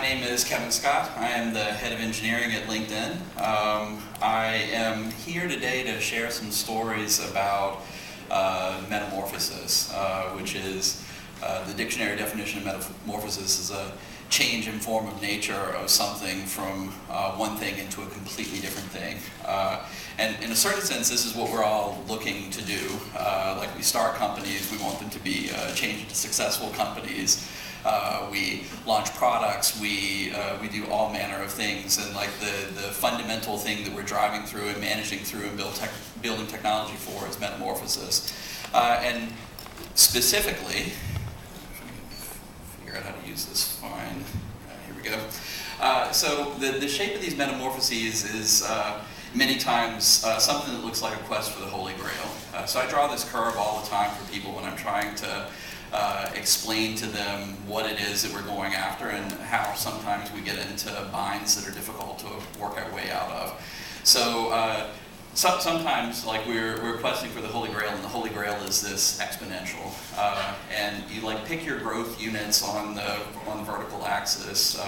name is Kevin Scott. I am the head of engineering at LinkedIn. I am here today to share some stories about metamorphosis, which is the dictionary definition of metamorphosis is a change in form of nature of something from one thing into a completely different thing. And in a certain sense, this is what we're all looking to do. Like we start companies, we want them to be changed into successful companies. We launch products, we do all manner of things, and like the fundamental thing that we're driving through and managing through and building technology for is metamorphosis. And specifically, figure out how to use this fine. Here we go. So the shape of these metamorphoses is many times something that looks like a quest for the Holy Grail. So I draw this curve all the time for people when I'm trying to explain to them what it is that we're going after and how sometimes we get into binds that are difficult to work our way out of. So sometimes like we're questing for the Holy Grail, and the Holy Grail is this exponential. And you like pick your growth units on the vertical axis.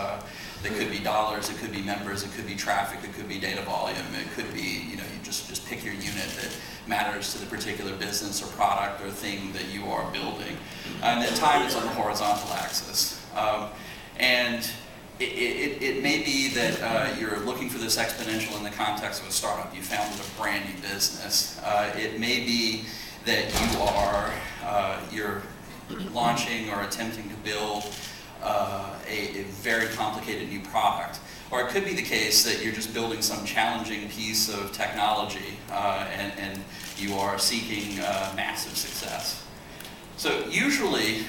It could be dollars, it could be members, it could be traffic, it could be data volume, it could be, you just pick your unit that matters to the particular business or product or thing that you are building. And then time is on the horizontal axis. And it may be that you're looking for this exponential in the context of a startup. You founded a brand new business. It may be that you're launching or attempting to build a very complicated new product. Or it could be the case that you're just building some challenging piece of technology and you are seeking massive success. So usually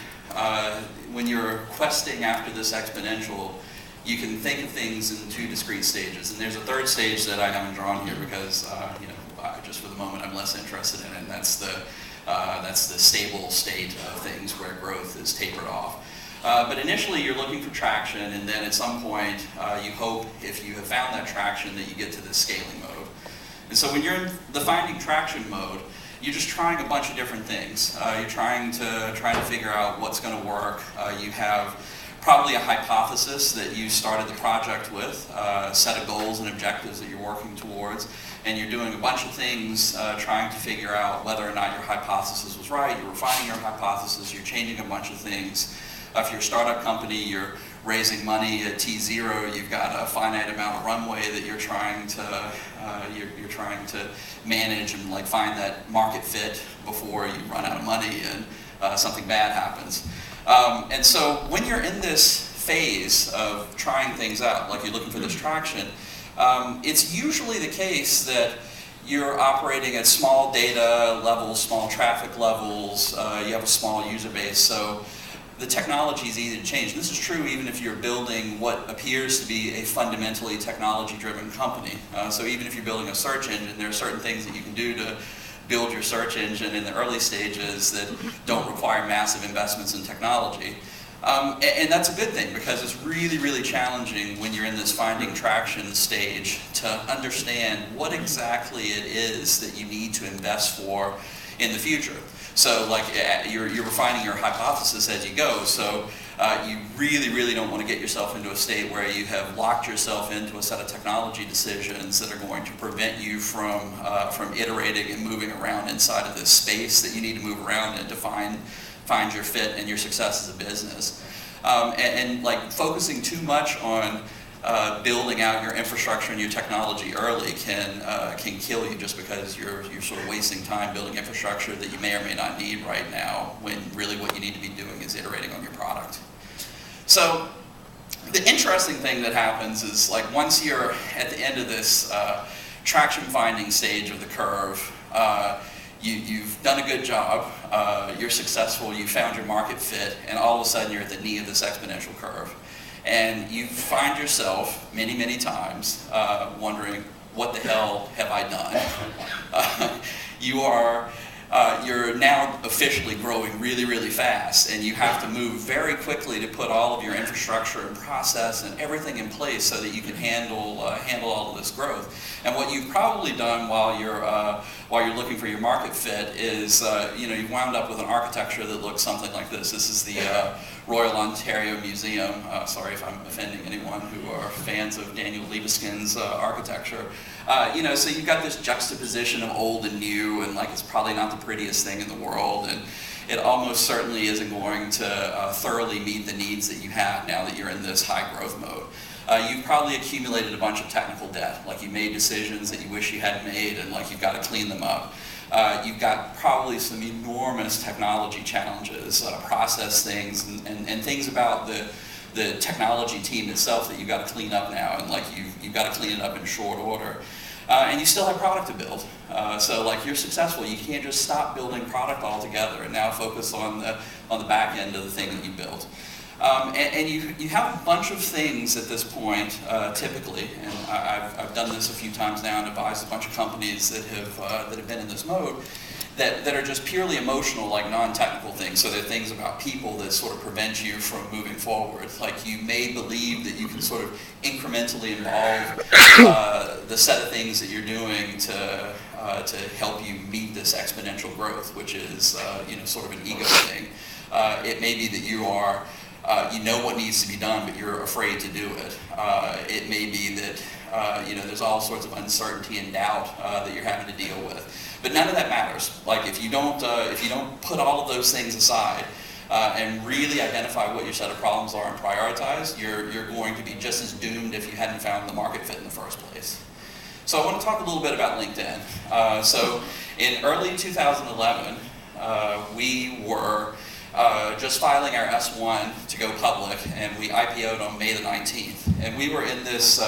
when you're questing after this exponential, you can think of things in two discrete stages. And there's a third stage that I haven't drawn here because just for the moment I'm less interested in it, and that's the stable state of things where growth is tapered off. But initially you're looking for traction, and then at some point you hope, if you have found that traction, that you get to the scaling mode. And so when you're in the finding traction mode, you're just trying a bunch of different things. You're trying to figure out what's going to work. You have probably a hypothesis that you started the project with, a set of goals and objectives that you're working towards, and you're doing a bunch of things trying to figure out whether or not your hypothesis was right. You're refining your hypothesis, you're changing a bunch of things. If you're a startup company, you're raising money at T0. You've got a finite amount of runway that you're trying to manage and like find that market fit before you run out of money and something bad happens. And so when you're in this phase of trying things out, like you're looking for this traction, it's usually the case that you're operating at small data levels, small traffic levels. You have a small user base, so the technology is easy to change. This is true even if you're building what appears to be a fundamentally technology-driven company. So even if you're building a search engine, there are certain things that you can do to build your search engine in the early stages that don't require massive investments in technology. And that's a good thing, because it's really, really challenging when you're in this finding traction stage to understand what exactly it is that you need to invest for in the future. So like you're refining your hypothesis as you go, so you really, really don't want to get yourself into a state where you have locked yourself into a set of technology decisions that are going to prevent you from iterating and moving around inside of this space that you need to move around in to find your fit and your success as a business. And like focusing too much on building out your infrastructure and your technology early can kill you, just because you're sort of wasting time building infrastructure that you may or may not need right now, when really what you need to be doing is iterating on your product. So the interesting thing that happens is, like, once you're at the end of this traction finding stage of the curve, you've done a good job, you're successful, you found your market fit, and all of a sudden you're at the knee of this exponential curve. And you find yourself many, many times wondering, what the hell have I done? You are you're now officially growing really, really fast, and you have to move very quickly to put all of your infrastructure and process and everything in place so that you can handle all of this growth. And what you've probably done while you're looking for your market fit is, you've wound up with an architecture that looks something like this. This is the Royal Ontario Museum. Sorry if I'm offending anyone who are fans of Daniel Libeskind's architecture. So you've got this juxtaposition of old and new, and like it's probably not the prettiest thing in the world, and it almost certainly isn't going to thoroughly meet the needs that you have now that you're in this high growth mode. You've probably accumulated a bunch of technical debt, like you made decisions that you wish you hadn't made, and like you've got to clean them up. You've got probably some enormous technology challenges, process things, and things about the technology team itself that you've got to clean up now, and like you've got to clean it up in short order. And you still have product to build. So like you're successful, you can't just stop building product altogether and now focus on the back end of the thing that you built. And you have a bunch of things at this point, typically, and I've done this a few times now and advised a bunch of companies that have been in this mode, that are just purely emotional, like non-technical things. So they're things about people that sort of prevent you from moving forward. Like you may believe that you can sort of incrementally involve the set of things that you're doing to help you meet this exponential growth, which is sort of an ego thing. It may be that you are you know what needs to be done, but you're afraid to do it. It may be that there's all sorts of uncertainty and doubt that you're having to deal with. But none of that matters. Like if you don't put all of those things aside and really identify what your set of problems are and prioritize, you're going to be just as doomed if you hadn't found the market fit in the first place. So I want to talk a little bit about LinkedIn. So in early 2011, we were just filing our S1 to go public, and we IPO'd on May the 19th. And we were in this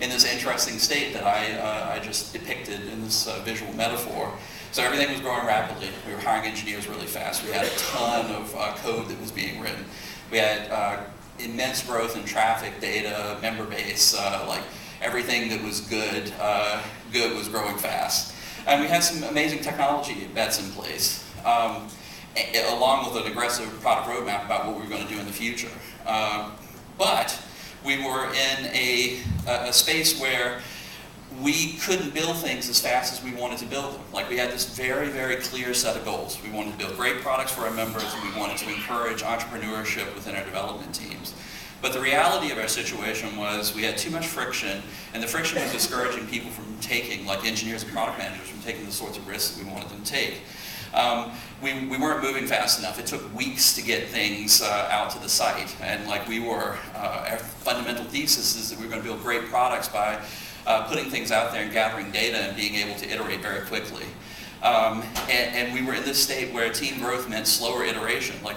interesting state that I just depicted in this visual metaphor. So everything was growing rapidly. We were hiring engineers really fast. We had a ton of code that was being written. We had immense growth in traffic, data, member base, like everything that was good was growing fast. And we had some amazing technology bets in place, along with an aggressive product roadmap about what we were going to do in the future. But we were in a space where we couldn't build things as fast as we wanted to build them. Like we had this very, very clear set of goals. We wanted to build great products for our members, and we wanted to encourage entrepreneurship within our development teams. But the reality of our situation was we had too much friction, and the friction was discouraging people from taking, like engineers and product managers, from taking the sorts of risks that we wanted them to take. We weren't moving fast enough. It took weeks to get things out to the site, and like our fundamental thesis is that we were going to build great products by putting things out there and gathering data and being able to iterate very quickly. And we were in this state where team growth meant slower iteration. Like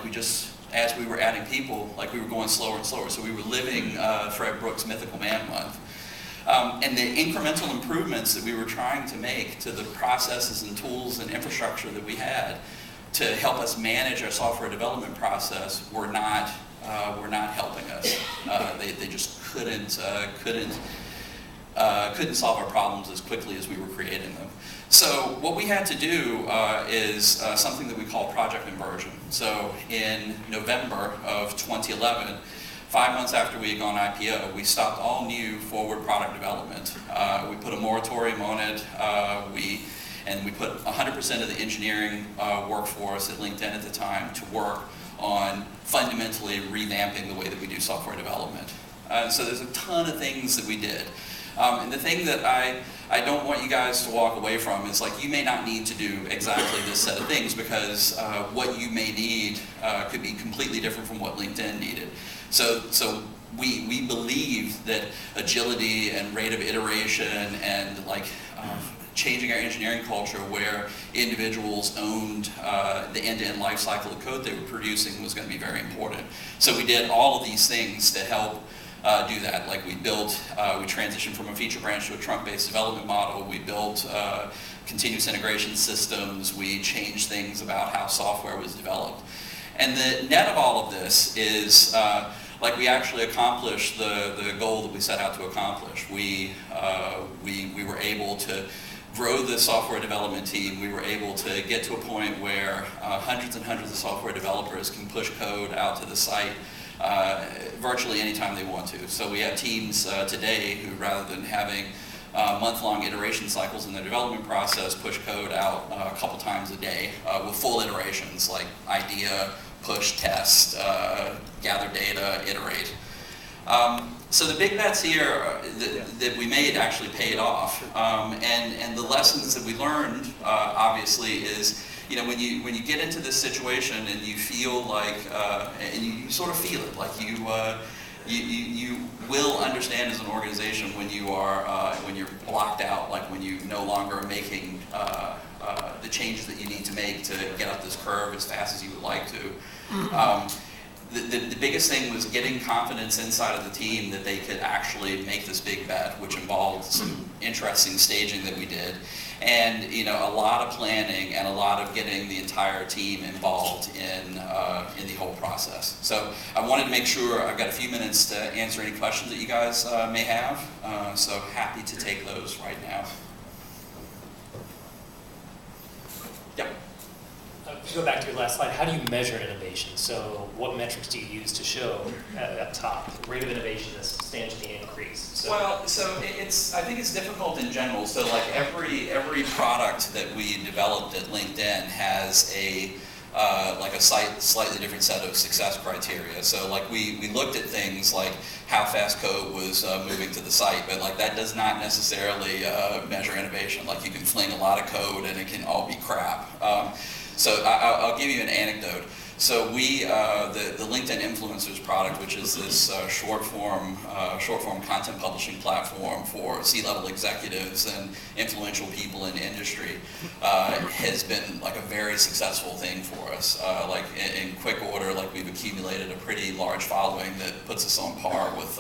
as we were adding people, like we were going slower and slower. So we were living Fred Brooks' Mythical Man month. And the incremental improvements that we were trying to make to the processes and tools and infrastructure that we had to help us manage our software development process were not helping us. They just couldn't solve our problems as quickly as we were creating them. So what we had to do is something that we call Project Inversion. So in November of 2011, 5 months after we had gone IPO, we stopped all new forward product development. We put a moratorium on it. We put 100% of the engineering workforce at LinkedIn at the time to work on fundamentally revamping the way that we do software development. So there's a ton of things that we did. And the thing that I don't want you guys to walk away from is like you may not need to do exactly this set of things because what you may need could be completely different from what LinkedIn needed. So we believe that agility and rate of iteration and like changing our engineering culture where individuals owned the end-to-end life cycle of code they were producing was going to be very important. So we did all of these things to help do that. Like we transitioned from a feature branch to a trunk-based development model. We built continuous integration systems. We changed things about how software was developed. And the net of all of this is like we actually accomplished the goal that we set out to accomplish. We were able to grow the software development team, we were able to get to a point where hundreds and hundreds of software developers can push code out to the site virtually anytime they want to. So we have teams today who, rather than having month-long iteration cycles in their development process, push code out a couple times a day with full iterations like idea, push, test, gather data, iterate. So the big bets here that we made actually paid off, and the lessons that we learned obviously is, you know, when you get into this situation and you feel like, and you sort of feel it, like you will understand as an organization when you are when you're blocked out, like when you no longer are making the changes that you need to make to get up this curve as fast as you would like to. The biggest thing was getting confidence inside of the team that they could actually make this big bet, which involved some interesting staging that we did, and, you know, a lot of planning and a lot of getting the entire team involved in the whole process. So I wanted to make sure I've got a few minutes to answer any questions that you guys may have. So happy to take those right now. Yep. To go back to your last slide, how do you measure innovation? So what metrics do you use to show at top rate of innovation has substantially increased? So well, so I think it's difficult in general. So like every product that we developed at LinkedIn has a slightly different set of success criteria. So like we looked at things like how fast code was moving to the site, but like that does not necessarily measure innovation. Like you can fling a lot of code and it can all be crap. So I'll give you an anecdote. So we, the LinkedIn Influencers product, which is this short form content publishing platform for C-level executives and influential people in industry, has been like a very successful thing for us. Like in quick order, like we've accumulated a pretty large following that puts us on par with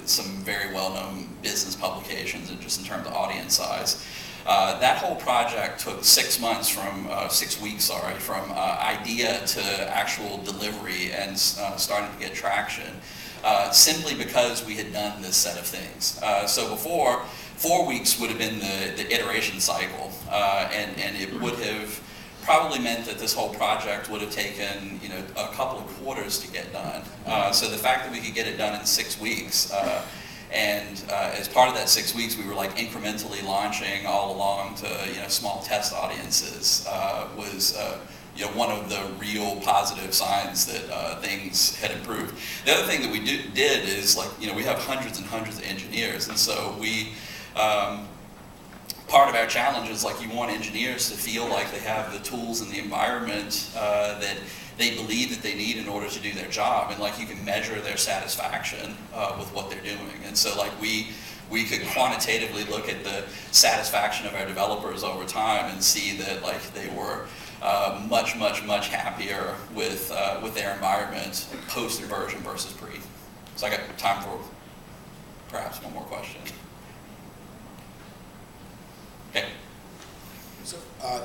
some very well-known business publications, and just in terms of audience size. That whole project took 6 months from 6 weeks, from idea to actual delivery and starting to get traction, simply because we had done this set of things. So before, 4 weeks would have been the iteration cycle, and it would have probably meant that this whole project would have taken, you know, a couple of quarters to get done. So the fact that we could get it done in 6 weeks, and as part of that 6 weeks, we were like incrementally launching all along to, you know, small test audiences, was you know, one of the real positive signs that things had improved. The other thing that we did is, like, you know, we have hundreds and hundreds of engineers, and so we part of our challenge is, like, you want engineers to feel like they have the tools and the environment that they believe that they need in order to do their job, and like you can measure their satisfaction with what they're doing. And so like we could quantitatively look at the satisfaction of our developers over time and see that like they were much happier with their environment post Inversion versus pre. So I got time for perhaps one more question. Okay. So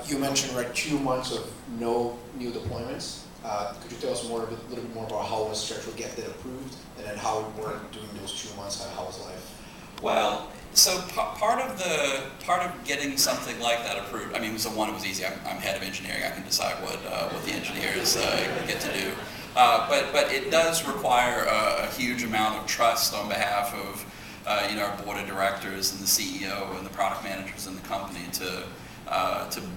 you mentioned, right, 2 months of no new deployments. Could you tell us a little bit more about how was Stretch will get that approved, and then how it worked during those 2 months? How was life? Well, so part of getting something like that approved, I mean, so one, it was easy. I'm head of engineering. I can decide what the engineers get to do. But it does require a huge amount of trust on behalf of you know, our board of directors and the CEO and the product managers in the company to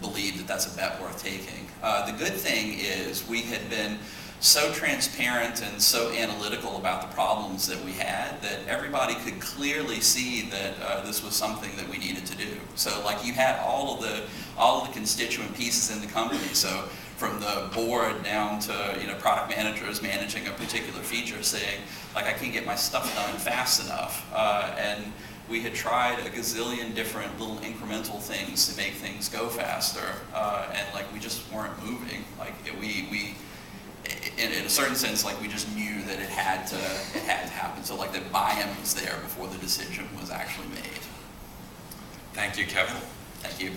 believe that that's a bet worth taking. The good thing is we had been so transparent and so analytical about the problems that we had that everybody could clearly see that this was something that we needed to do. So like you had all of the constituent pieces in the company. So from the board down to, you know, product managers managing a particular feature saying, like, I can't get my stuff done fast enough. And we had tried a gazillion different little incremental things to make things go faster, and like we just weren't moving. Like we in a certain sense, like we just knew that it had to happen. So like the buy-in was there before the decision was actually made. Thank you, Kevin. Thank you.